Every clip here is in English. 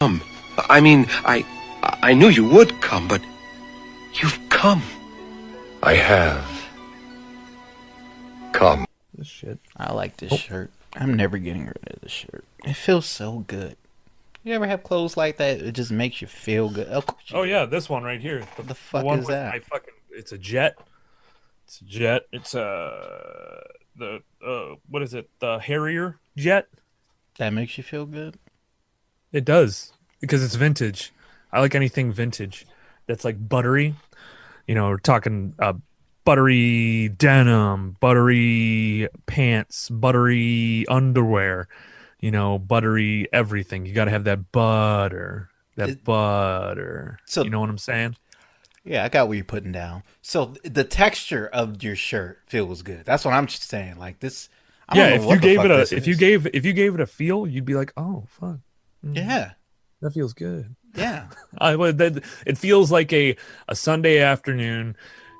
Come. I mean, I knew you would come, but you've come. I have come. This shit. I like this shirt. I'm never getting rid of this shirt. It feels so good. You ever have clothes like that? It just makes you feel good. Oh yeah, this one right here. What the fuck one is that? It's a jet. It's a jet. It's what is it? The Harrier jet. That makes you feel good? It does, because it's vintage. I like anything vintage that's like buttery. You know, we're talking buttery denim, buttery pants, buttery underwear, you know, buttery everything. You got to have that butter, butter. So, you know what I'm saying? Yeah, I got what you're putting down. So the texture of your shirt feels good. That's what I'm just saying. Like this. If you gave it a feel, you'd be like, oh fuck. Yeah, that feels good. Yeah, it feels like a Sunday afternoon,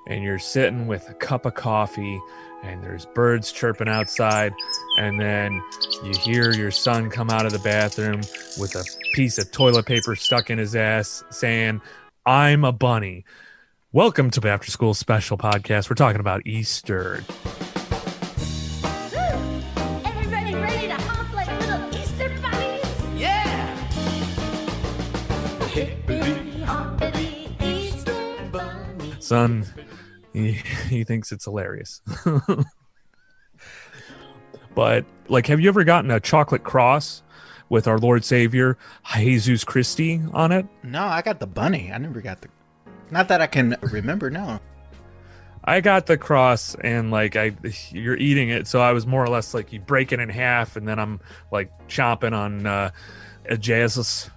and you're sitting with a cup of coffee, and there's birds chirping outside, and then you hear your son come out of the bathroom with a piece of toilet paper stuck in his ass, saying, "I'm a bunny." Welcome to the After School Special Podcast. We're talking about Easter. Son, he thinks it's hilarious. But, like, have you ever gotten a chocolate cross with our Lord Savior, Jesus Christi, on it? No, I got the bunny. I never got the... Not that I can remember, no. I got the cross, and, like, you're eating it, so I was more or less like, you break it in half, and then I'm, like, chomping on a Jesus.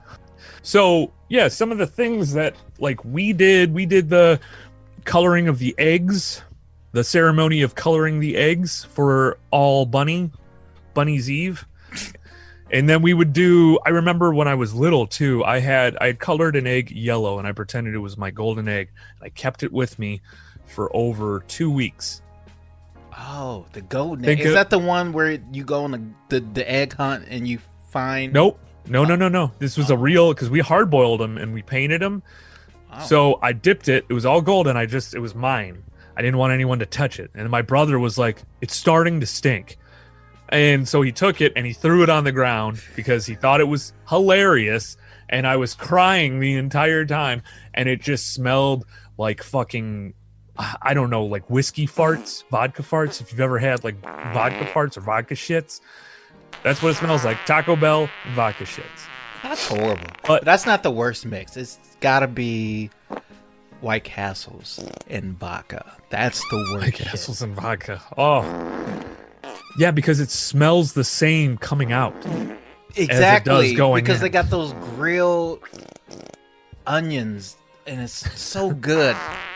So, yeah, some of the things that, like, we did the coloring of the eggs, the ceremony of coloring the eggs for all Bunny's Eve. And then we would do, I remember when I was little too, I had colored an egg yellow, and I pretended it was my golden egg. And I kept it with me for over 2 weeks. Oh, the golden egg. Is that the one where you go on the egg hunt and you find... Nope. No. This was a real, because we hard boiled them and we painted them. Oh. So I dipped it. It was all gold, and it was mine. I didn't want anyone to touch it. And my brother was like, "It's starting to stink." And so he took it and he threw it on the ground because he thought it was hilarious. And I was crying the entire time. And it just smelled like fucking, I don't know, like whiskey farts, vodka farts. If you've ever had like vodka farts or vodka shits, that's what it smells like. Taco Bell, vodka shits. That's horrible. But that's not the worst mix. It's gotta be White Castles and vodka. That's the worst. White Castles and vodka. Oh. Yeah, because it smells the same coming out. Exactly. As it does going because in. They got those grilled onions, and it's so good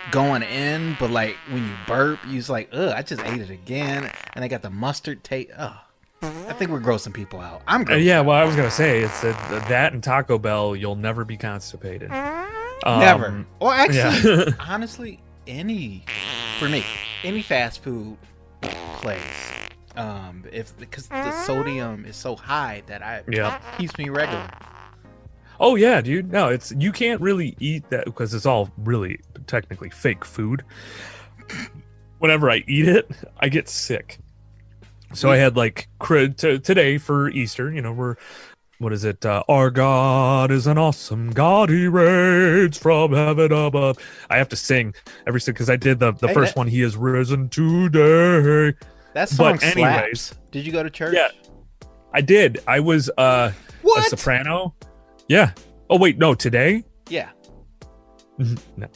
going in, but like when you burp, you're like, ugh, I just ate it again. And they got the mustard taste. Ugh. I think we're grossing people out. I'm grossing out. Well, I was going to say, it's that and Taco Bell, you'll never be constipated. Never. Well, actually, honestly, any fast food place, because the sodium is so high that keeps me regular. Oh yeah, dude. No, you can't really eat that because it's all really technically fake food. Whenever I eat it, I get sick. So I had like today for Easter, you know, what is it? Our God is an awesome God. He reigns from heaven above. I have to sing every single, because I did the first one. He is risen today. That song slaps. Did you go to church? Yeah, I did. I was a soprano. Yeah. Oh wait, no, today? Yeah. No.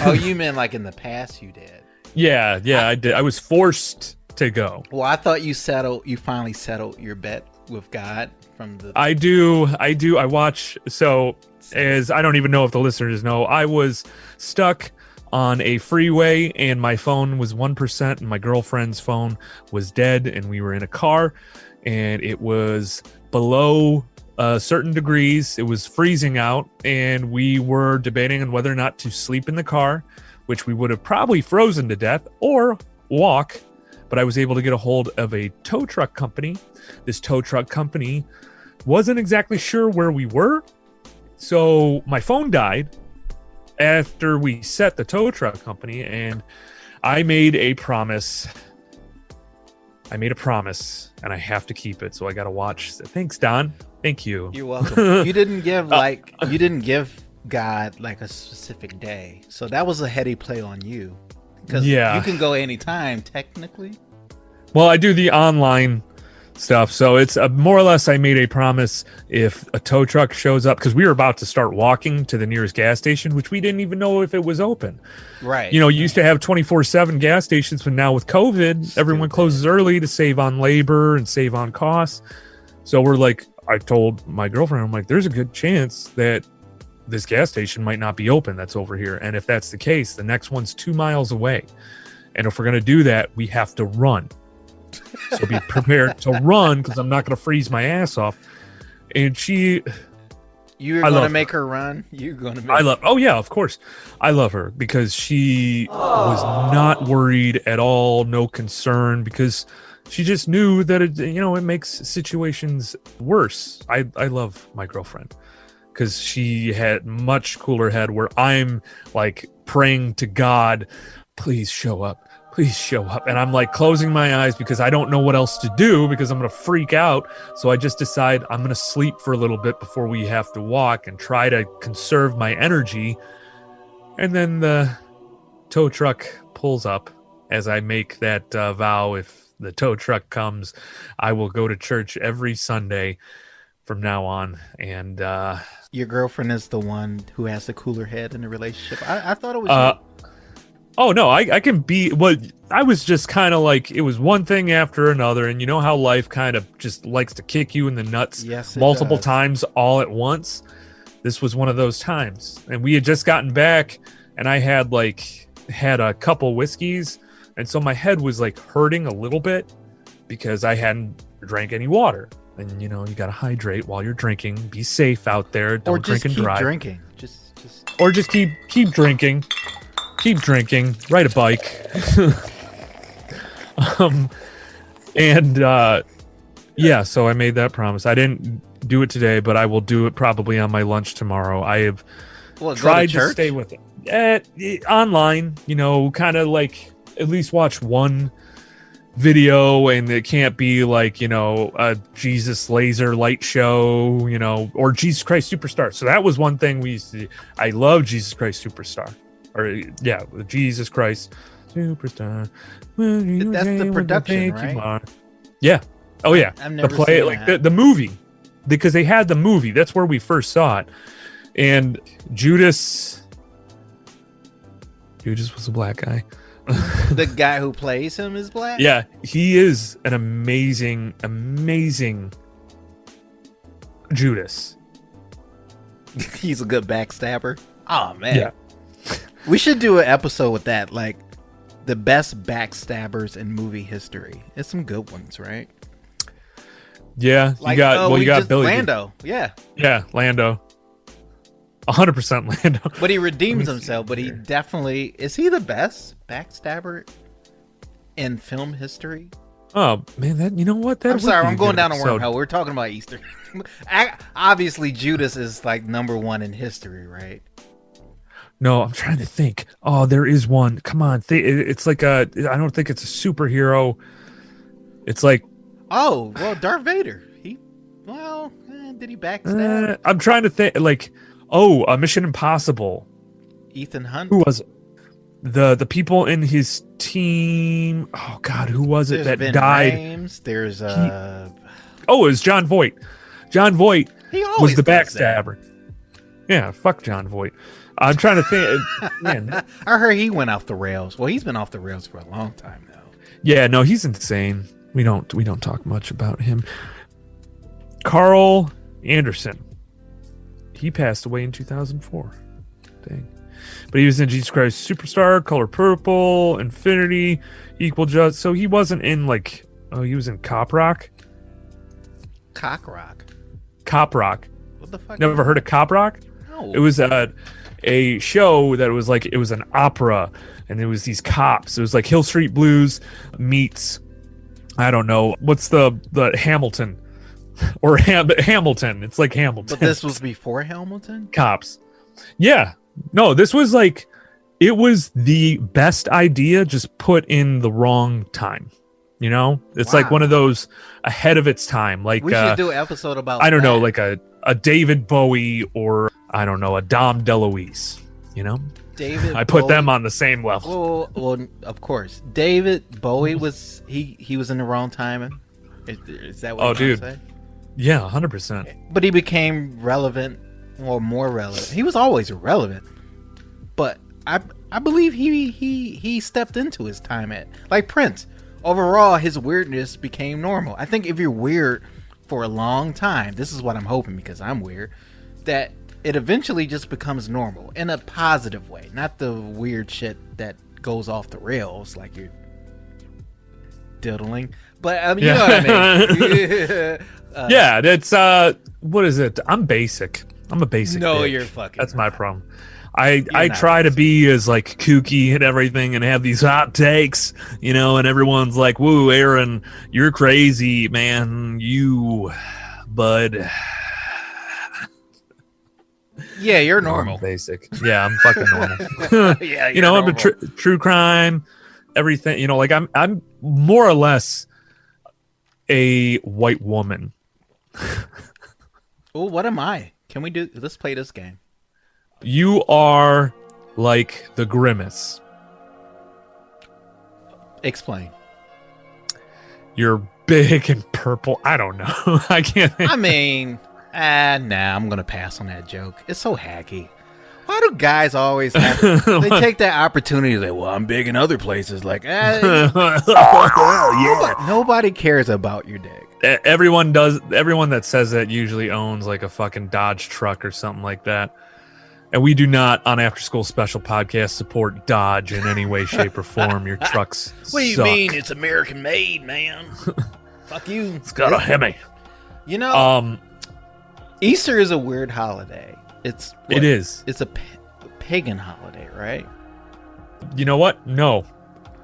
Oh, you meant like in the past you did. Yeah, I did. I was forced to go. Well, I thought you finally settled your bet with God from the... I do. I watch. So, as I don't even know if the listeners know, I was stuck on a freeway and my phone was 1% and my girlfriend's phone was dead, and we were in a car and it was below certain degrees. It was freezing out, and we were debating on whether or not to sleep in the car, which we would have probably frozen to death, or walk. But I was able to get a hold of a tow truck company. This tow truck company wasn't exactly sure where we were, So my phone died after we set the tow truck company, and I made a promise. And I have to keep it. So I got to watch. Thanks, Don. Thank you. You're welcome. You didn't give God like a specific day. So that was a heady play on you. Because you can go anytime, technically. Well, I do the online stuff. So it's more or less I made a promise if a tow truck shows up, because we were about to start walking to the nearest gas station, which we didn't even know if it was open. Right. You used to have 24/7 gas stations, but now with COVID, everyone closes early to save on labor and save on costs. So we're like, I told my girlfriend, I'm like, there's a good chance that this gas station might not be open that's over here. And if that's the case, the next one's 2 miles away. And if we're going to do that, we have to run. So be prepared to run, because I'm not going to freeze my ass off. And you're going to make her run? You're going to make Oh, yeah, of course. I love her because she was not worried at all, no concern, because she just knew that it makes situations worse. I love my girlfriend because she had much cooler head, where I'm like praying to God, please show up. Please show up. And I'm like closing my eyes because I don't know what else to do, because I'm going to freak out. So I just decide I'm going to sleep for a little bit before we have to walk and try to conserve my energy. And then the tow truck pulls up as I make that vow. If the tow truck comes, I will go to church every Sunday from now on. And your girlfriend is the one who has the cooler head in the relationship. I thought it was you. Oh, no, I can be... Well, I was just kind of like... It was one thing after another, and you know how life kind of just likes to kick you in the nuts multiple times all at once? This was one of those times. And we had just gotten back, and I had a couple whiskeys, and so my head was like hurting a little bit because I hadn't drank any water. And, you got to hydrate while you're drinking. Be safe out there. Don't drink and drive. Drinking. Or just keep drinking. Keep drinking, ride a bike. So I made that promise. I didn't do it today, but I will do it probably on my lunch tomorrow. I have tried to stay with it. Online, kind of like at least watch one video, and it can't be like, a Jesus laser light show, or Jesus Christ Superstar. So that was one thing we used to do. I love Jesus Christ Superstar. Jesus Christ Superstar. That's the production, right? Yeah. Oh, yeah. I've never seen that. The movie, because they had the movie. That's where we first saw it. And Judas was a black guy. The guy who plays him is black? Yeah, he is an amazing Judas. He's a good backstabber. Oh, man. Yeah. We should do an episode with that, like the best backstabbers in movie history. It's some good ones, right? Yeah, you got Billy Lando. Yeah, Lando. 100% Lando. But he redeems himself. But he definitely is he the best backstabber in film history? Oh man, you know what? I'm sorry, I'm going down a wormhole. We're talking about Easter. Obviously, Judas is like number one in history, right? No, I'm trying to think. Oh, there is one. Come on. It's like I don't think it's a superhero. It's like... Oh, well, Darth Vader. Did he backstab? I'm trying to think. Mission Impossible. Ethan Hunt? Who was it? The people in his team... Oh, God, who was it that died? James. There's... it was John Voight. John Voight was the backstabber. Yeah, fuck John Voight. I'm trying to think. Man, I heard he went off the rails. Well, he's been off the rails for a long time now. Yeah, no, he's insane. We don't talk much about him. Carl Anderson. He passed away in 2004. Dang. But he was in Jesus Christ Superstar, Color Purple, Infinity, Equal Just. So he wasn't in he was in Cop Rock. Cock Rock. Cop Rock. What the fuck? Never heard of Cop Rock? No. It was a show that was it was an opera, and there was these cops. It was like Hill Street Blues meets, I don't know, what's the Hamilton? or Hamilton. It's like Hamilton. But this was before Hamilton? Cops. Yeah. No, this was like, it was the best idea just put in the wrong time. You know, it's like one of those ahead of its time. Like we should do an episode about I don't that. know, like a David Bowie or I don't know, a Dom DeLuise. You know, David. I put Bowie. them on the same level. Well, of course, David Bowie was he was in the wrong timing. Is that what you're trying to say? Yeah, 100%. But he became relevant or more relevant. He was always relevant, but I believe he stepped into his time at like Prince. Overall, his weirdness became normal. I think if you're weird for a long time, this is what I'm hoping because I'm weird, that it eventually just becomes normal in a positive way, not the weird shit that goes off the rails like you're diddling. But I mean, you know what I mean. Yeah, that's what is it? I'm basic. I'm a basic. No, bitch. you're fucking. That's my not. problem. I try to be as like kooky and everything and have these hot takes, you know, and everyone's like, "Woo, Aaron, you're crazy, man. You, bud." Yeah, you're No, normal. I'm basic. Yeah, I'm fucking normal. Yeah, you know, I'm a normal. true crime, everything. You know, like I'm more or less a white woman. Oh, what am I? Can we do? Let's play this game. You are like the Grimace. Explain. You're big and purple. I don't know. I can't. I mean, nah, I'm gonna pass on that joke. It's so hacky. Why do guys always have? They take that opportunity. Like, well, I'm big in other places. Like, nobody cares about your dick. Everyone does. Everyone that says that usually owns like a fucking Dodge truck or something like that. And we do not, on After School Special Podcast, support Dodge in any way, shape, or form. Your trucks What do you suck. mean? It's American made, man. Fuck you. It's got a Hemi. You know, Easter is a weird holiday. It is. It's a pagan holiday, right? You know what? No.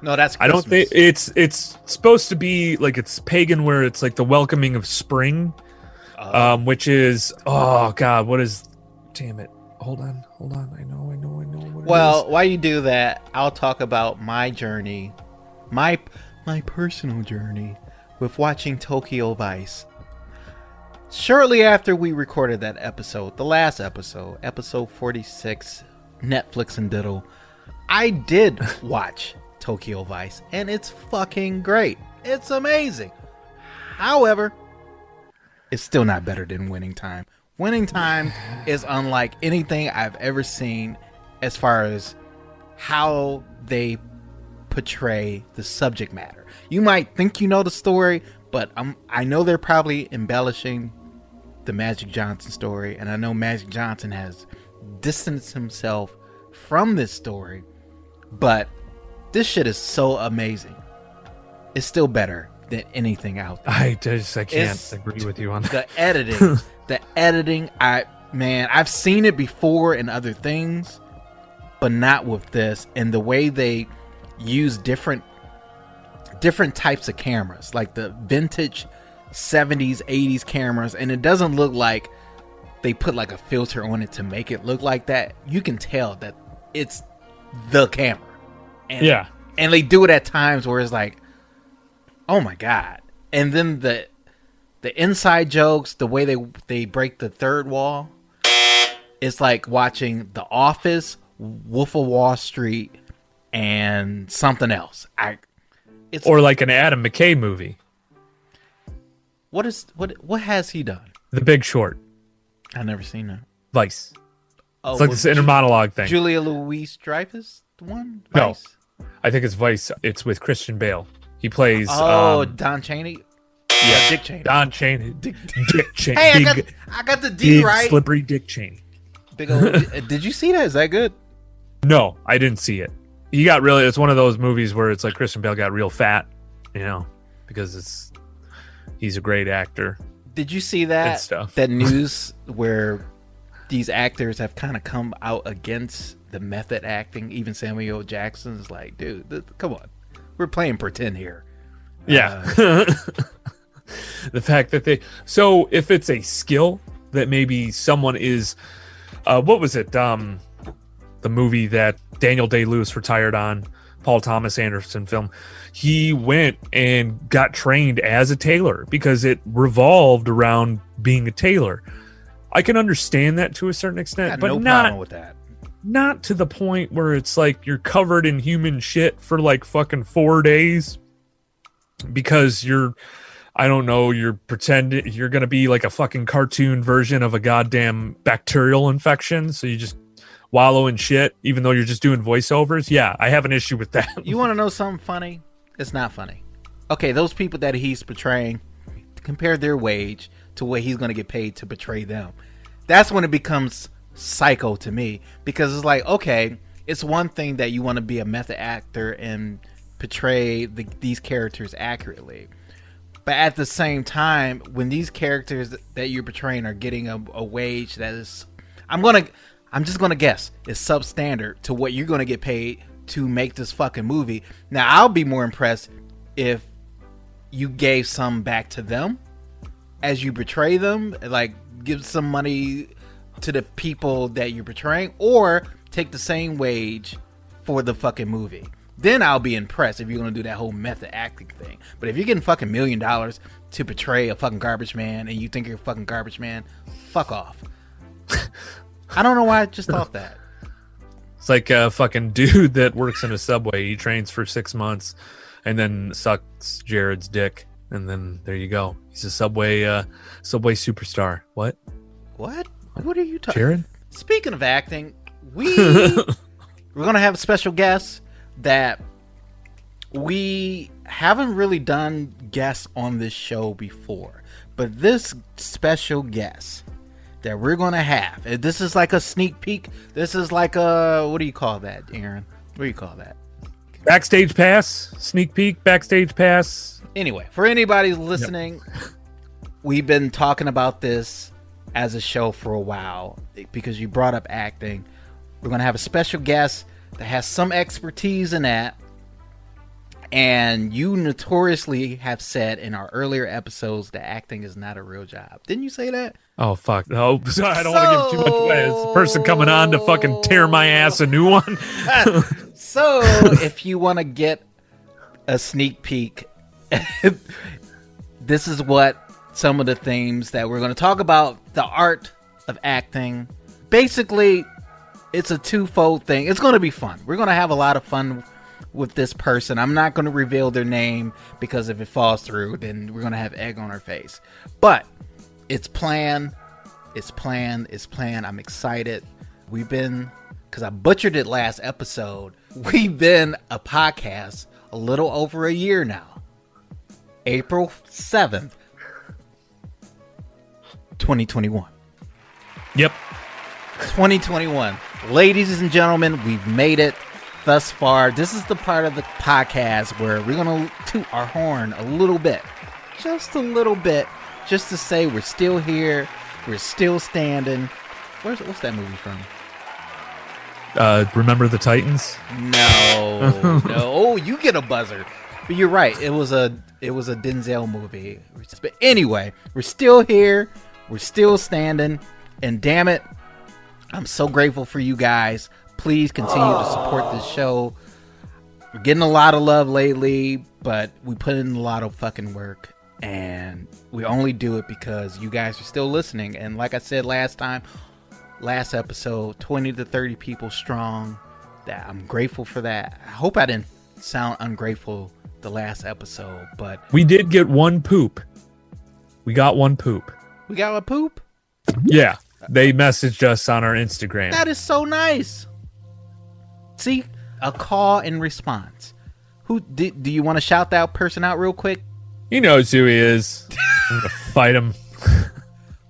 No, that's Christmas. I don't think it's supposed to be like it's pagan, where it's like the welcoming of spring, which is what is? Damn it! Hold on. I know. What Well, it is. while you do that, I'll talk about my journey, my personal journey with watching Tokyo Vice. Shortly after we recorded that episode, the last episode, episode 46, Netflix and Diddle, I did watch Tokyo Vice, and it's fucking great. It's amazing. However, it's still not better than Winning Time. Winning Time is unlike anything I've ever seen as far as how they portray the subject matter. You might think you know the story, but I know they're probably embellishing the Magic Johnson story, and I know Magic Johnson has distanced himself from this story, but this shit is so amazing. It's still better than anything out there. I can't agree with you on that. The editing, I've seen it before in other things, but not with this. And the way they use different types of cameras, like the vintage 70s, 80s cameras, and it doesn't look like they put like a filter on it to make it look like that. You can tell that it's the camera. And, Yeah. And they do it at times where it's like, oh my God. And then the inside jokes, the way they break the third wall, it's like watching The Office, Wolf of Wall Street, and something else. Or like an Adam McKay movie, What has he done? The Big Short, I've never seen that. Vice. Oh, It's like this inner monologue thing. Julia Louis-Dreyfus, the one? No. Vice? I think it's Vice. It's with Christian Bale. He plays. Don Chaney. Yeah, Dick Cheney. Don Cheney. Dick Cheney. Hey, Big, I got the D big right. slippery Dick Cheney. Big old, did you see that? Is that good? No, I didn't see it. He got really. It's one of those movies where it's like Christian Bale got real fat, you know, because he's a great actor. Did you see And that stuff. that news where these actors have kind of come out against the method acting? Even Samuel L. Jackson's like, dude, come on, we're playing pretend here. Yeah. The fact that so if it's a skill that maybe someone is, what was it? The movie that Daniel Day-Lewis retired on, Paul Thomas Anderson film. He went and got trained as a tailor because it revolved around being a tailor. I can understand that to a certain extent, but no not problem with that. Not to the point where it's like you're covered in human shit for like fucking 4 days because you're pretending you're going to be like a fucking cartoon version of a goddamn bacterial infection. So you just wallow in shit, even though you're just doing voiceovers. Yeah, I have an issue with that. You want to know something funny? It's not funny. Okay, those people that he's portraying, compare their wage to what he's going to get paid to portray them. That's when it becomes psycho to me, because it's like, okay, it's one thing that you want to be a method actor and portray these characters accurately, but at the same time, when these characters that you're portraying are getting a wage that is, I'm just gonna guess, is substandard to what you're gonna get paid to make this fucking movie. Now, I'll be more impressed if you gave some back to them as you portray them, like give some money to the people that you're portraying, or take the same wage for the fucking movie. Then I'll be impressed if you're gonna do that whole method acting thing. But if you're getting fucking $1 million to portray a fucking garbage man and you think you're a fucking garbage man, fuck off. I don't know why I just thought that. It's like a fucking dude that works in a Subway. He trains for 6 months and then sucks Jared's dick. And then there you go. He's a Subway superstar. What? What? What are you talking? Jared? Speaking of acting, we're going to have a special guest that we haven't really done guests on this show before. But this special guest that we're going to have, this is like a sneak peek. This is like a, what do you call that, Aaron? What do you call that? Backstage pass? Sneak peek? Backstage pass? Anyway, for anybody listening, we've been talking about this as a show for a while because you brought up acting. We're going to have a special guest that has some expertise in that. And you notoriously have said in our earlier episodes that acting is not a real job. Didn't you say that? Oh, fuck. Oh, sorry, I don't want to give too much away. It's the person coming on to fucking tear my ass a new one. So, if you want to get a sneak peek, this is what some of the themes that we're going to talk about. The art of acting. Basically, it's a twofold thing. It's going to be fun. We're going to have a lot of fun with this person. I'm not going to reveal their name because if it falls through, then we're going to have egg on our face. But it's planned. It's planned. It's planned. I'm excited. We've been, because I butchered it last episode, we've been a podcast a little over a year now. April 7th, 2021. Yep. 2021. Ladies and gentlemen, we've made it thus far. This is the part of the podcast where we're going to toot our horn a little bit. Just a little bit. Just to say we're still here. We're still standing. What's that movie from? Remember the Titans? No. Oh, you get a buzzer. But you're right. It was a Denzel movie. But anyway, we're still here. We're still standing. And damn it, I'm so grateful for you guys. Please continue to support this show. We're getting a lot of love lately, but we put in a lot of fucking work. And we only do it because you guys are still listening. And like I said last episode, 20 to 30 people strong. That I'm grateful for that. I hope I didn't sound ungrateful the last episode, but we did get one poop. We got one poop. We got a poop? Yeah. They messaged us on our Instagram. That is so nice. See, a call and response. Who do you want to shout that person out real quick? He knows who he is. I'm gonna fight him.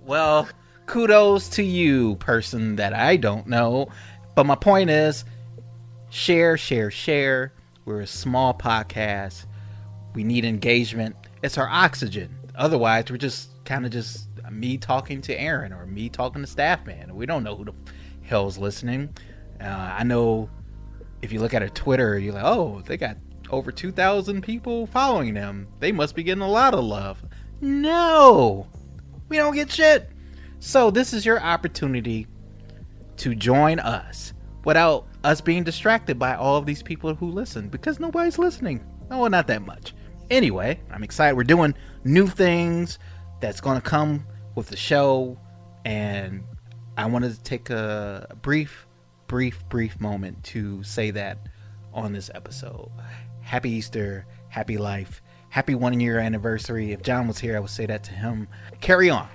Well, kudos to you, person that I don't know. But my point is, share. We're a small podcast. We need engagement. It's our oxygen. Otherwise, we're just kind of just me talking to Aaron or me talking to Staffman. We don't know who the hell's listening. I know if you look at our Twitter, you're like, oh, they got over 2,000 people following them. They must be getting a lot of love. No, we don't get shit. So this is your opportunity to join us without us being distracted by all of these people who listen, because nobody's listening. No, not that much. Anyway, I'm excited. We're doing new things that's going to come with the show, and I wanted to take a brief moment to say that on this episode. Happy Easter, happy life, happy 1 year anniversary. If John was here, I would say that to him. Carry on.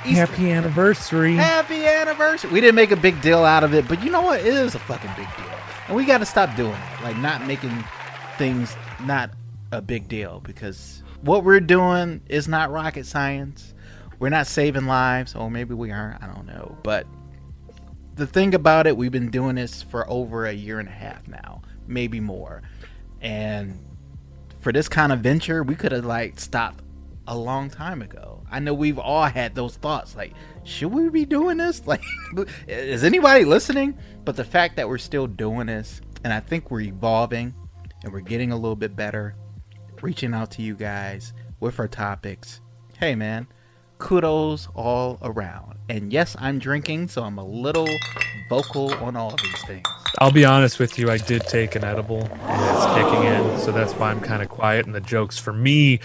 Easter. Happy anniversary. Happy anniversary. We didn't make a big deal out of it, but you know what? It is a fucking big deal. And we got to stop doing it. Like, not making things not a big deal, because what we're doing is not rocket science. We're not saving lives, or maybe we are. I don't know. But the thing about it, we've been doing this for over a year and a half now, maybe more. And for this kind of venture, we could have like stopped a long time ago. I know we've all had those thoughts, like, should we be doing this? Like, is anybody listening? But the fact that we're still doing this, and I think we're evolving and we're getting a little bit better, reaching out to you guys with our topics. Hey man, kudos all around. And yes, I'm drinking, so I'm a little vocal on all of these things. I'll be honest with you, I did take an edible and it's kicking in, so that's why I'm kind of quiet, and the jokes for me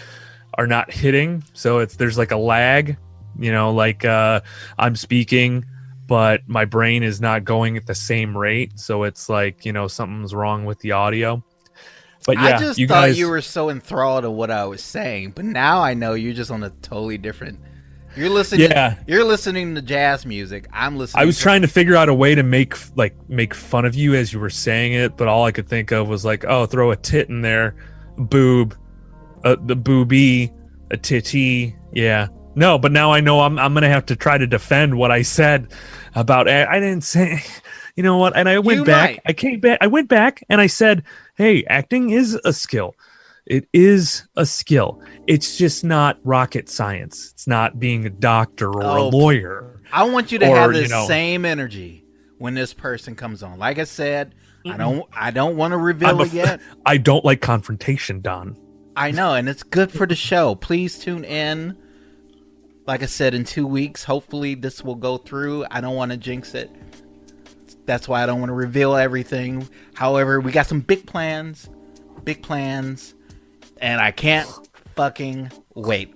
are not hitting. So there's like a lag, you know, like I'm speaking, but my brain is not going at the same rate. So it's like, you know, something's wrong with the audio. But yeah, I just thought you were so enthralled in what I was saying, but now I know you're just on a totally different. You're listening. Yeah. You're listening to jazz music. I'm listening. I was trying to figure out a way to make fun of you as you were saying it, but all I could think of was like, oh, throw a tit in there, boob, the boobie, a titty. Yeah. No, but now I know I'm gonna have to try to defend what I said about. I didn't say. You know what? And I went back. I came back. I went back and I said, hey, acting is a skill. It is a skill. It's just not rocket science. It's not being a doctor or a lawyer. I want you to have the same energy when this person comes on. Like I said, I don't want to reveal it yet. I don't like confrontation, Don. I know, and it's good for the show. Please tune in. Like I said, in 2 weeks, hopefully this will go through. I don't want to jinx it. That's why I don't want to reveal everything. However, we got some big plans, and I can't fucking wait.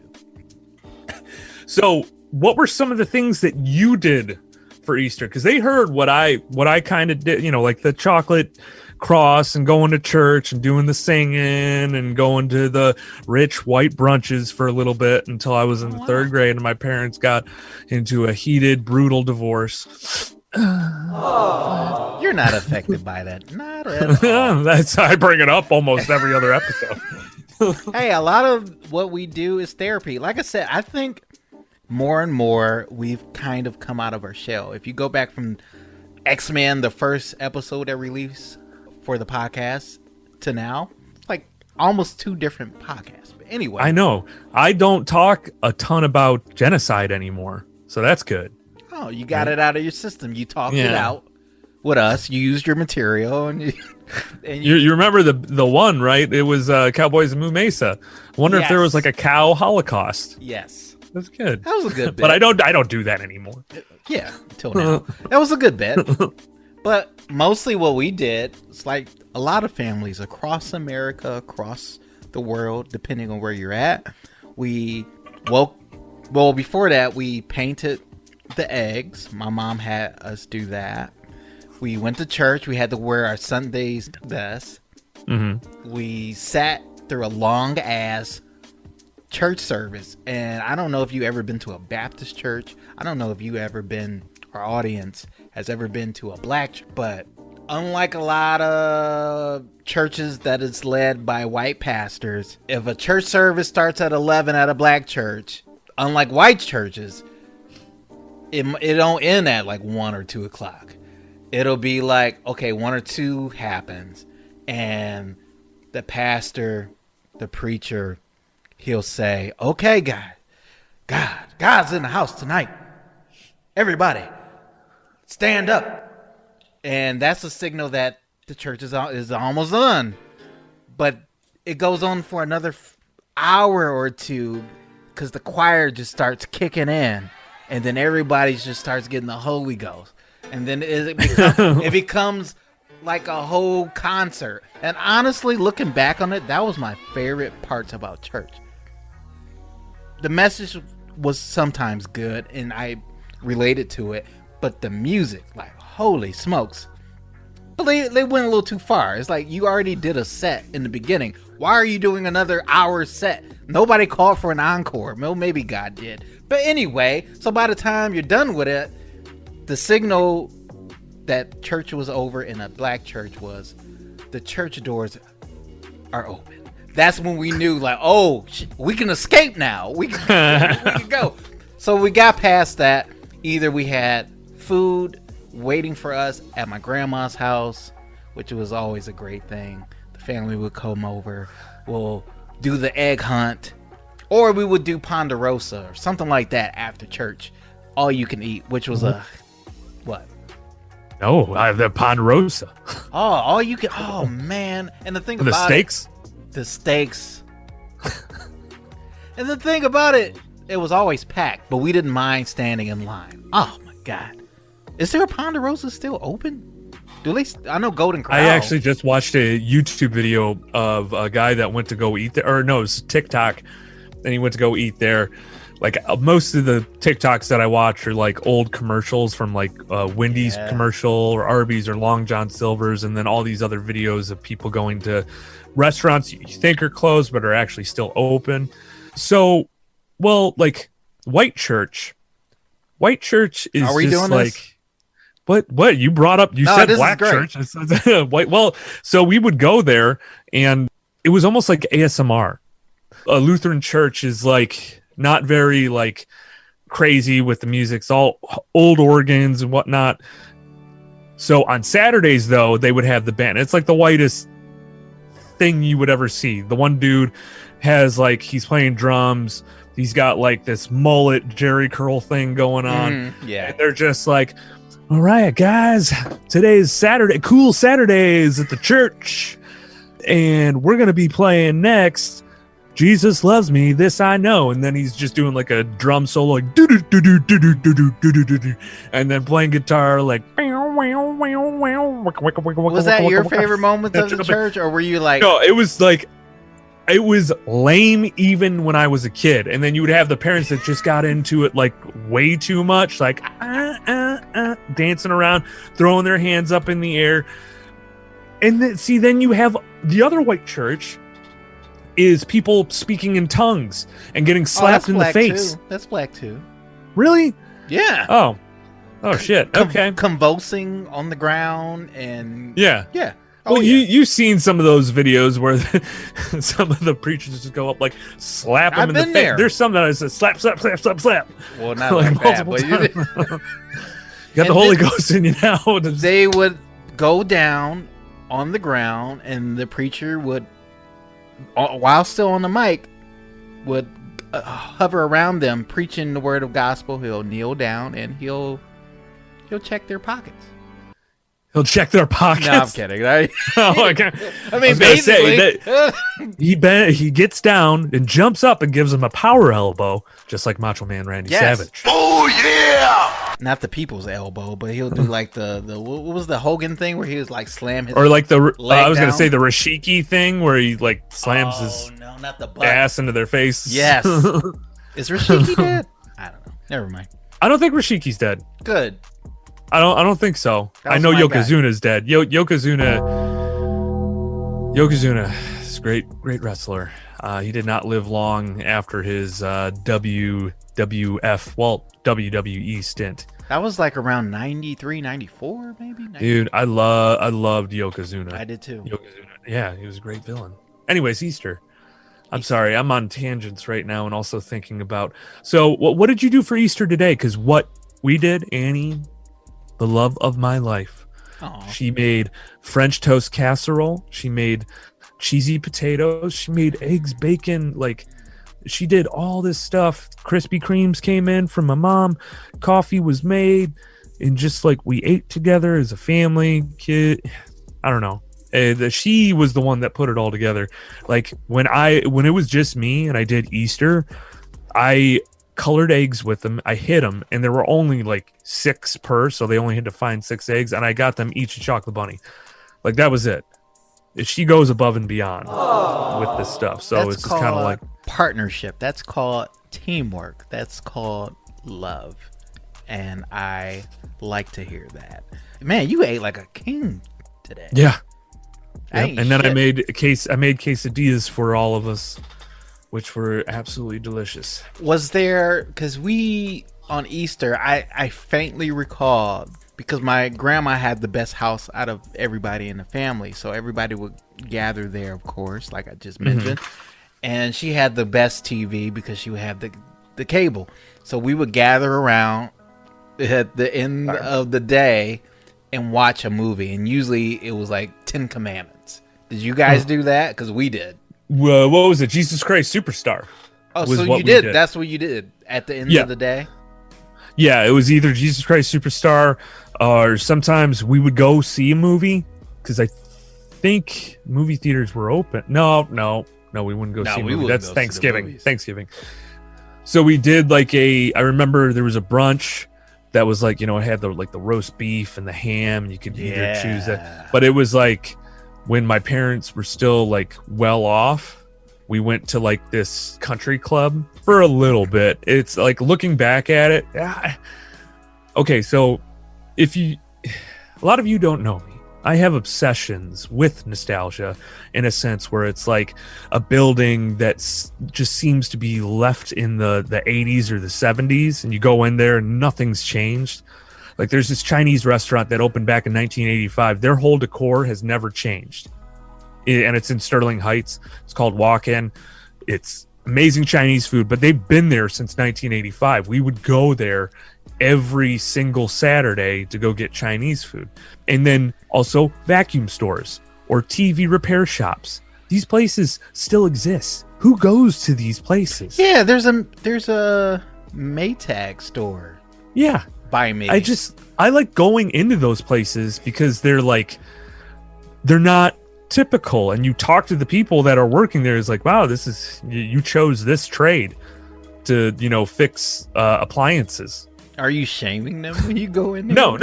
So, what were some of the things that you did for Easter? Because they heard what I kind of did, you know, like the chocolate cross and going to church and doing the singing and going to the rich white brunches for a little bit until I was in the third grade and my parents got into a heated, brutal divorce. Oh, you're not affected by that. Not at all. I bring it up almost every other episode. Hey, a lot of what we do is therapy. Like I said, I think more and more we've kind of come out of our shell. If you go back from X-Men, the first episode that released for the podcast, to now, it's like almost 2 different podcasts. But anyway, I know I don't talk a ton about genocide anymore, so that's good. Oh, you got it out of your system. You talked it out with us. You used your material, and you remember the one, right? It was Cowboys of Moo Mesa. I wonder if there was like a cow holocaust. Yes, that's good. That was a good bit. But I don't do that anymore. Yeah, until now. That was a good bit. But mostly what we did, it's like a lot of families across America, across the world, depending on where you're at. Before that, we painted the eggs. My mom had us do that. We went to church. We had to wear our Sunday's best. Mm-hmm. We sat through a long ass church service, and I don't know if you ever been to a Baptist church. I don't know if you ever been, our audience has ever been to a black church, but unlike a lot of churches that is led by white pastors, if a church service starts at 11 at a black church, unlike white churches, it don't end at like 1 or 2 o'clock. It'll be like, okay, 1 or 2 happens, and the pastor, the preacher, he'll say, okay, God's in the house tonight. Everybody, stand up. And that's a signal that the church is almost done. But it goes on for another hour or 2 because the choir just starts kicking in, and then everybody just starts getting the Holy Ghost, and then it becomes like a whole concert. And honestly, looking back on it, that was my favorite parts about church. The message was sometimes good, and I related to it, but the music, like, holy smokes. But they went a little too far. It's like, you already did a set in the beginning. Why are you doing another hour set? Nobody called for an encore. Well, maybe God did. But anyway, so by the time you're done with it, the signal that church was over in a black church was the church doors are open. That's when we knew, like, oh, we can escape now. We can go. So we got past that. Either we had food waiting for us at my grandma's house, which was always a great thing. The family would come over. We'll do the egg hunt, or we would do Ponderosa or something like that after church. All you can eat, which was a what? No, I have the Ponderosa. Oh, all you can. Oh man! And the thing The about steaks. the steaks. And the thing about it, it was always packed, but we didn't mind standing in line. Oh my god! Is there a Ponderosa still open? Do they? I know Golden Corral. I actually just watched a YouTube video of a guy that went to go eat there, or no, it was TikTok, and he went to go eat there. Like, most of the TikToks that I watch are like old commercials from like Wendy's commercial or Arby's or Long John Silver's, and then all these other videos of people going to restaurants you think are closed but are actually still open. So, well, like White Church is are we just doing like this? What you brought up? You said Black Church. I said white. Well, so we would go there, and it was almost like ASMR. A Lutheran church is like not very like crazy with the music. It's all old organs and whatnot. So on Saturdays, though, they would have the band. It's like the whitest thing you would ever see. The one dude has like, he's playing drums. He's got like this mullet Jerry curl thing going on. Yeah. And they're just like, all right, guys, today's Saturday, cool Saturdays at the church. And we're going to be playing next Jesus Loves Me, This I Know. And then he's just doing like a drum solo, like do do do do do do do do do do, and then playing guitar like. Was that your favorite moments of the church, or were you like? No, it was like, it was lame even when I was a kid. And then you would have the parents that just got into it like way too much, like dancing around, throwing their hands up in the air. And then you have the other white church. Is people speaking in tongues and getting slapped in the face. That's black too. Really? Yeah. Oh shit. Okay. Convulsing on the ground and yeah. Oh, well, yeah. you've seen some of those videos where some of the preachers just go up like slap them in the face. There. There's some that I said slap. Well, not like that, but you got the Holy Ghost in you now. They would go down on the ground, and the preacher would, while still on the mic, would hover around them preaching the word of gospel. He'll kneel down and he'll check their pockets. He'll check their pockets. No, I'm kidding. Oh my God. I mean, basically, he gets down and jumps up and gives him a power elbow, just like Macho Man Randy Savage. Oh yeah! Not the people's elbow, but he'll do like the what was the Hogan thing where he was like slam his, or like the leg I was gonna down? say the Rashiki thing where he like slams his not the butt. ass into their face. Yes. Is Rashiki dead? I don't know. Never mind. I don't think Rashiki's dead. Good. I don't think so. That I was know my Yokozuna's dead. Yokozuna is a great wrestler. He did not live long after his WWE stint. That was like around 93, 94, maybe. 90. Dude, I loved Yokozuna. I did too. Yokozuna. Yeah, he was a great villain. Anyways, Easter. I'm sorry, I'm on tangents right now and also thinking about. So, what did you do for Easter today? Because what we did, Annie, the love of my life, Aww. she made French toast casserole. She made cheesy potatoes. She made eggs, bacon. Like, she did all this stuff. Krispy Kremes came in from my mom. Coffee was made, and just like we ate together as a family. Kid, I don't know. She was the one that put it all together. Like when it was just me and I did Easter, I colored eggs with them. I hid them, and there were only like 6 per, so they only had to find 6 eggs, and I got them each a chocolate bunny. Like, that was it. She goes above and beyond with this stuff. So That's it's just kind of like partnership. That's called teamwork. That's called love. And I like to hear that. Man, you ate like a king today. yeah. Yep. Ain't And then I shit. made quesadillas for all of us, which were absolutely delicious. Was there, because we, on Easter, I faintly recall, because my grandma had the best house out of everybody in the family. So everybody would gather there, of course, like I just mentioned. And she had the best TV because she would have the cable. So we would gather around at the end of the day and watch a movie. And usually it was like 10 Commandments. Did you guys do that? Because we did. What was it? Jesus Christ Superstar. Oh, was so what you we did. That's what you did at the end Yeah. of the day? Yeah, it was either Jesus Christ Superstar, or sometimes we would go see a movie, because I think movie theaters were open. No, we wouldn't go No, see a we movie. wouldn't That's go see the Thanksgiving. movies. Thanksgiving. So we did like I remember there was a brunch that was like, it had the roast beef and the ham, and you could either choose that. But it was like when my parents were still like well off, we went to like this country club for a little bit. It's like, looking back at it. Okay, so a lot of you don't know me. I have obsessions with nostalgia in a sense where it's like a building that just seems to be left in the 80s or the 70s, and you go in there and nothing's changed. Like, there's this Chinese restaurant that opened back in 1985. Their whole decor has never changed. And it's in Sterling Heights. It's called Walk-In. It's amazing Chinese food, but they've been there since 1985. We would go there every single Saturday to go get Chinese food. And then also vacuum stores or TV repair shops. These places still exist. Who goes to these places? Yeah, there's a Maytag store Yeah. by me. I like going into those places because they're not typical, and you talk to the people that are working there. It's like, wow, you chose this trade to fix appliances. Are you shaming them when you go in there? No.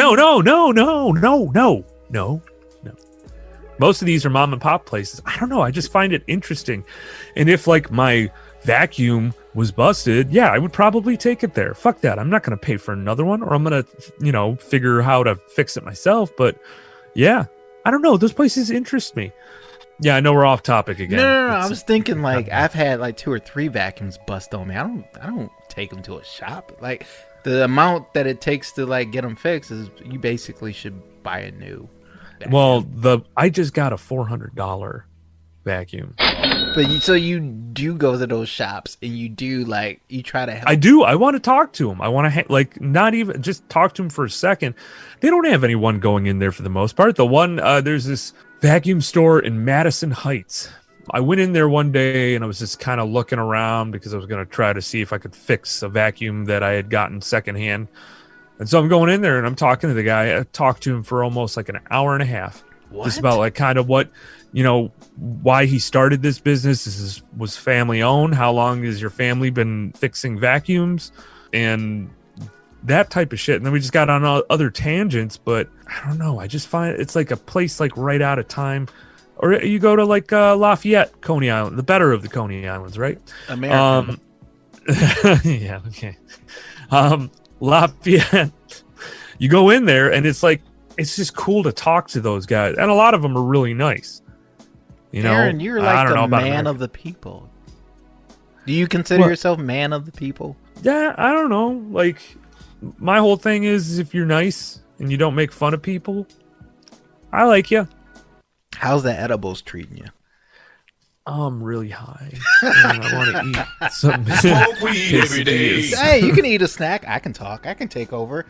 Most of these are mom and pop places. I don't know, I just find it interesting. And if like my vacuum was busted, yeah, I would probably take it there. Fuck that, I'm not going to pay for another one, or I'm going to figure how to fix it myself. But yeah, I don't know, those places interest me. Yeah, I know we're off topic again. No. I was thinking, like, I've had like 2 or 3 vacuums bust on me. I don't take them to a shop. Like, the amount that it takes to like get them fixed is, you basically should buy a new vacuum. Well, I just got a $400 vacuum. But so you do go to those shops and you do like, you try to help. I do. I want to talk to them. I want to not even just talk to them for a second. They don't have anyone going in there for the most part. The one, there's this vacuum store in Madison Heights. I went in there one day and I was just kind of looking around because I was going to try to see if I could fix a vacuum that I had gotten secondhand. And so I'm going in there and I'm talking to the guy. I talked to him for almost like an hour and a half. What? Just about like kind of what, why he started this business. Was family owned. How long has your family been fixing vacuums? And that type of shit. And then we just got on other tangents, but I don't know. I just find it's like a place like right out of time. Or you go to like Lafayette, Coney Island, the better of the Coney Islands, right? American. Yeah, okay. Lafayette, you go in there and it's like, it's just cool to talk to those guys. And a lot of them are really nice. Aaron, you're I like don't know the about man America. of the people. Do you consider What? yourself man of the people? Yeah, I don't know. Like, my whole thing is if you're nice and you don't make fun of people, I like you. How's the edibles treating you? I'm really high. And I want to eat some Smoke weed every day. quesadillas. Hey, you can eat a snack. I can talk. I can take over.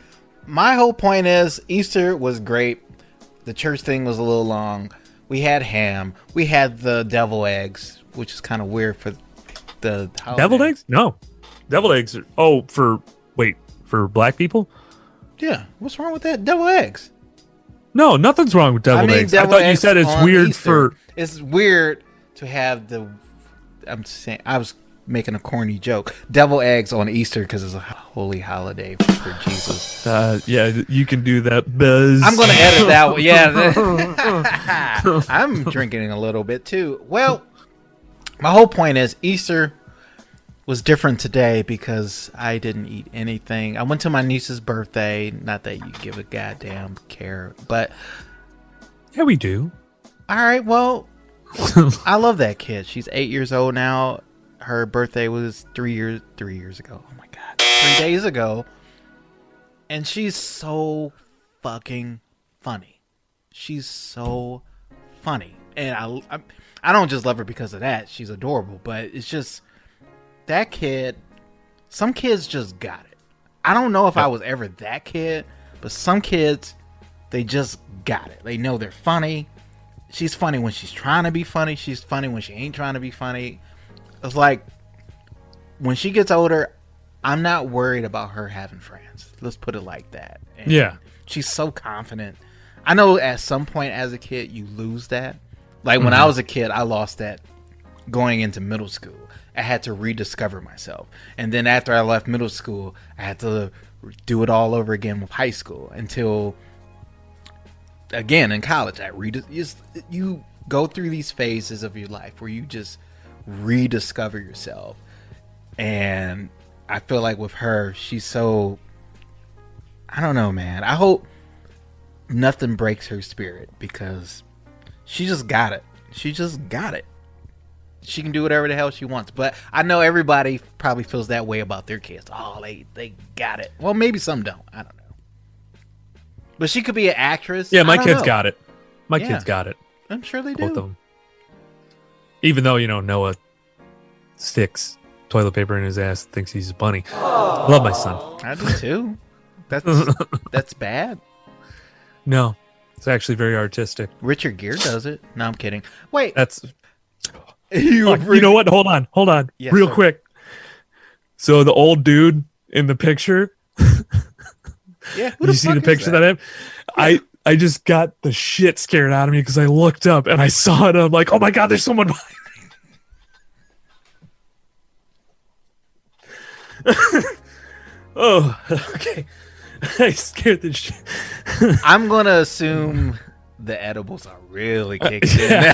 My whole point is Easter was great. The church thing was a little long. We had ham. We had the devil eggs, which is kind of weird for the holiday. Deviled eggs? No. Deviled eggs are, for black people? Yeah. What's wrong with that? Devil eggs. No, nothing's wrong with deviled eggs. I deviled thought you eggs said it's on weird Easter. for... It's weird to have the... I'm saying... I was making a corny joke. Devil eggs on Easter because it's a holy holiday for Jesus. Yeah, you can do that, Buzz. I'm going to edit that one. Yeah. I'm drinking a little bit too. Well, my whole point is Easter was different today because I didn't eat anything. I went to my niece's birthday. Not that you give a goddamn care, but yeah, we do. All right, well, I love that kid. She's 8 years old now. Her birthday was 3 years ago. Oh my God, 3 days ago. And she's so fucking funny. She's so funny. And I don't just love her because of that. She's adorable, but it's just that kid. Some kids just got it. I don't know if I was ever that kid, but some kids, they just got it. They know they're funny. She's funny when she's trying to be funny. She's funny when she ain't trying to be funny. It's like when she gets older, I'm not worried about her having friends. Let's put it like that. And yeah. She's so confident. I know at some point as a kid, you lose that. Like when I was a kid, I lost that going into middle school. I had to rediscover myself. And then after I left middle school, I had to do it all over again with high school until, again, in college. You go through these phases of your life where you just rediscover yourself. And I feel like with her, she's so, I don't know, man. I hope nothing breaks her spirit because she just got it. She just got it. She can do whatever the hell she wants. But I know everybody probably feels that way about their kids. Oh, they got it. Well, maybe some don't. I don't know. But she could be an actress. Yeah, my kids got it. My kids got it. I'm sure they do. Both of them. Even though, Noah sticks toilet paper in his ass, thinks he's a bunny. I love my son. I do too. That's bad. No, it's actually very artistic. Richard Gere does it. No, I'm kidding. Wait. That's... you know what? Hold on. Yes, real sir. quick. So the old dude in the picture. Yeah. Did you see the picture that I have? Yeah. I just got the shit scared out of me because I looked up and I saw it. And I'm like, oh my God, there's someone behind me. Oh, okay. I scared the shit. I'm going to assume the edibles are really kicked in now.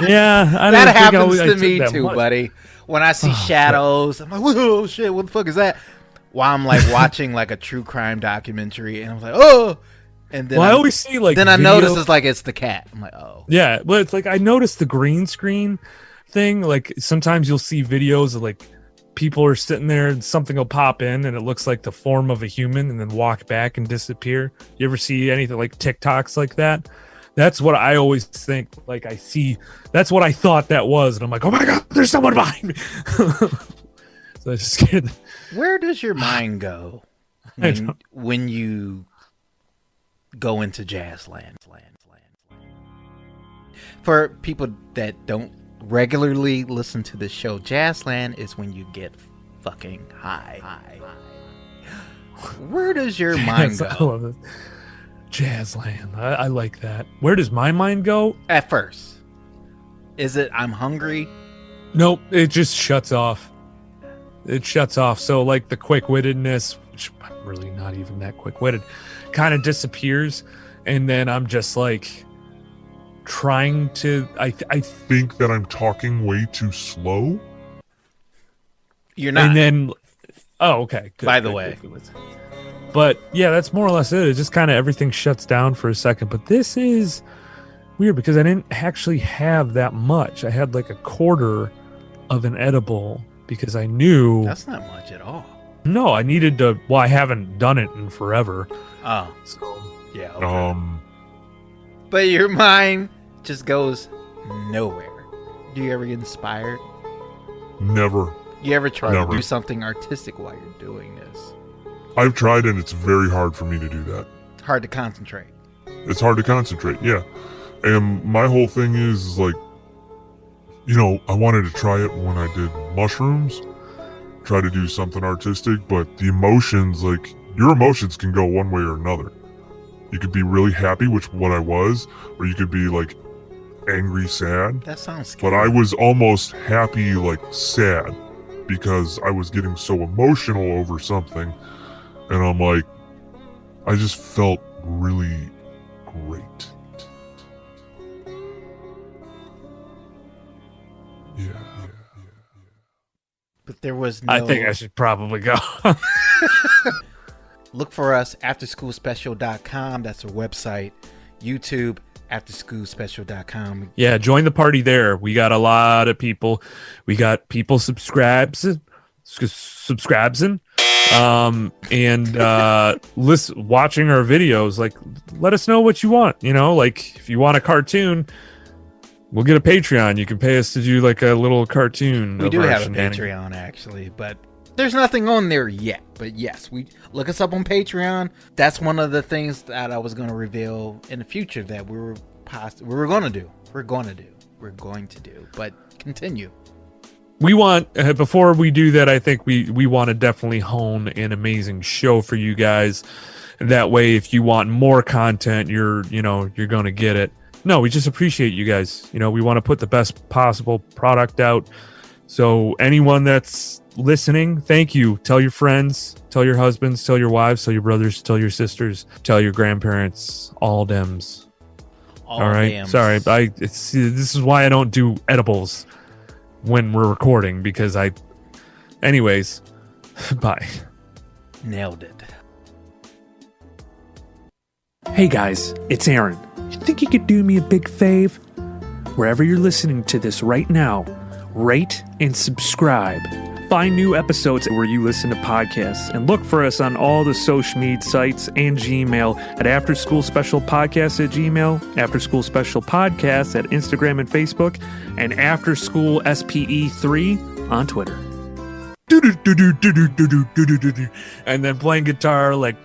Yeah, I that don't happens think to me that too, much. buddy. When I see shadows, I'm like, "Whoa, shit! What the fuck is that?" While I'm like watching like a true crime documentary, and I'm like, "Oh!" And then I always see like. Then I notice it's like it's the cat. I'm like, "Oh." Yeah, well, it's like I noticed the green screen thing. Like sometimes you'll see videos of like people are sitting there and something will pop in and it looks like the form of a human and then walk back and disappear. You ever see anything like TikToks like that? That's what I always think. Like I see, that's what I thought that was, and I'm like, oh my God, there's someone behind me. So I just scared. Where does your mind go when you go into jazz land? For people that don't regularly listen to the show, Jazzland is when you get fucking high. Where does your mind go? I love this. Jazzland. I like that. Where does my mind go? At first. Is it I'm hungry? Nope. It just shuts off. It shuts off. So like the quick-wittedness, which I'm really not even that quick-witted, kind of disappears. And then I'm just like trying to I think that I'm talking way too slow. You're not. And then okay. Good, By the way. Good. But yeah, that's more or less it. It just kind of everything shuts down for a second. But this is weird because I didn't actually have that much. I had like a quarter of an edible because I knew that's not much at all. No, I needed to. Well, I haven't done it in forever. Oh, so yeah. Okay. But your mind just goes nowhere. Do you ever get inspired? Never. You ever try to do something artistic while you're doing this? I've tried and it's very hard for me to do that. Hard to concentrate. It's hard to concentrate, yeah. And my whole thing is like, I wanted to try it when I did mushrooms, try to do something artistic, but the emotions, like, your emotions can go one way or another. You could be really happy, which what I was, or you could be like angry, sad. That sounds scary. But I was almost happy, like sad. because I was getting so emotional over something. And I'm like, I just felt really great. Yeah. But there was no... I think I should probably go. Look for us, afterschoolspecial.com. That's our website. YouTube, afterschoolspecial.com. Yeah, join the party there. We got a lot of people. We got people subscribing, and listen, watching our videos. Like, let us know what you want. You know, like if you want a cartoon, we'll get a Patreon. You can pay us to do like a little cartoon. We do have a Patreon, actually, but there's nothing on there yet. But yes, we look us up on Patreon. That's one of the things that I was going to reveal in the future that we were going to do. But continue. We want, before we do that, I think we want to definitely hone an amazing show for you guys. And that way, if you want more content, you're going to get it. No, we just appreciate you guys. You know, we want to put the best possible product out. So anyone that's listening, thank you. Tell your friends, tell your husbands, tell your wives, tell your brothers, tell your sisters, tell your grandparents, all dems. All right. Dems. Sorry. This is why I don't do edibles when we're recording, because anyways, bye. Nailed it. Hey guys, it's Aaron. You think you could do me a big fave? Wherever you're listening to this right now, rate and subscribe. Find new episodes where you listen to podcasts, and look for us on all the social media sites and Gmail at AfterSchoolSpecialPodcast at Gmail, AfterSchoolSpecialPodcast at Instagram and Facebook, and AfterSchoolSPE3 on Twitter. And then playing guitar like